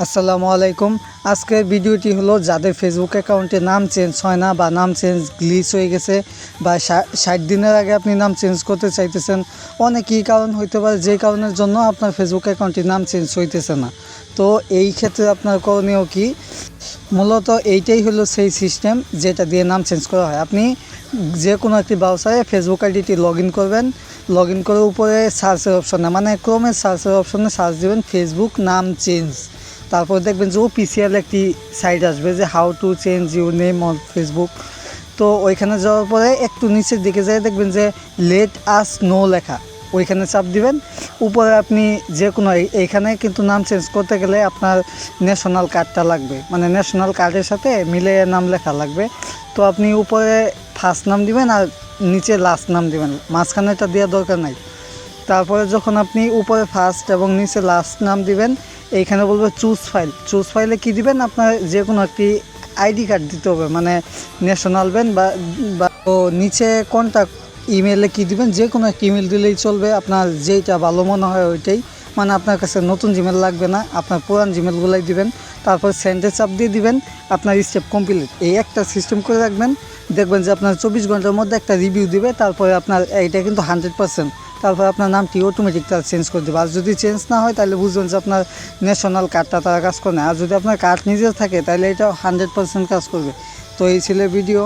আসসালামু আলাইকুম। আজকের ভিডিওটি হলো যাদের ফেসবুক অ্যাকাউন্টে নাম চেঞ্জ হয় না বা নাম চেঞ্জ গ্লিচ হয়ে গেছে বা 60 দিনের আগে আপনি নাম চেঞ্জ করতে চাইতেছেন, অনেকই কারণ হইতে পারে যে কারণের জন্য আপনার ফেসবুক অ্যাকাউন্টে নাম চেঞ্জ হইতেছে না। তো এই ক্ষেত্রে আপনার করণীয় কি? মূলত এইটাই হলো সেই সিস্টেম যেটা দিয়ে নাম চেঞ্জ করা হয়। আপনি যে কোনো একটি ব্রাউজারে ফেসবুক আইডিটি লগ ইন করবেন। লগ ইন করে উপরে সার্চের অপশনে মানে ক্রোমের সার্চের অপশনে সার্চ দেবেন ফেসবুক নাম চেঞ্জ। তারপর দেখবেন যে অফিসিয়াল একটি সাইট আসবে যে how to change your name on Facebook. তো ওইখানে যাওয়ার পরে একটু নিচের দিকে যেয়ে দেখবেন যে লেট আস নো লেখা, ওইখানে চাপ দিবেন। উপরে আপনি যে কোনো এইখানে কিন্তু নাম চেঞ্জ করতে গেলে আপনার ন্যাশনাল কার্ডটা লাগবে, মানে ন্যাশনাল কার্ডের সাথে মিলে নাম লেখা লাগবে। তো আপনি উপরে ফার্স্ট নাম দিবেন আর নিচে লাস্ট নাম দিবেন, মাঝখানেটা দেওয়ার দরকার নাই। তারপরে যখন আপনি উপরে ফার্স্ট এবং নিচে লাস্ট নাম দিবেন, এইখানে বলবে চুজ ফাইল। চুজ ফাইলে কী দিবেন? আপনার যে কোনো একটি আইডি কার্ড দিতে হবে, মানে ন্যাশনাল ব্যাংক বা ও নিচে কন্ট্যাক্ট ইমেলে কী দিবেন? যে কোনো একটা ইমেল দিলেই চলবে, আপনার যেইটা ভালো মনে হয় ওইটাই। মানে আপনার কাছে নতুন জিমেল লাগবে না, আপনার পুরান জিমেলগুলাই দিবেন। তারপর সেন্ডে চাপ দিয়ে দিবেন, আপনার স্টেপ কমপ্লিট। এই একটা সিস্টেম করে রাখবেন, দেখবেন যে আপনার 24 ঘন্টার মধ্যে একটা রিভিউ দিবে। তারপরে আপনার এইটা কিন্তু 100%। তারপর আপনার নামটি অটোমেটিক তারা চেঞ্জ করে দেবে। আর যদি চেঞ্জ না হয় তাহলে বুঝবেন যে আপনার ন্যাশনাল কার্ডটা তারা কাজ করে না। আর যদি আপনার কার্ড নিজের থাকে তাহলে এটা 100% কাজ করবে। তো এই ছিল ভিডিও।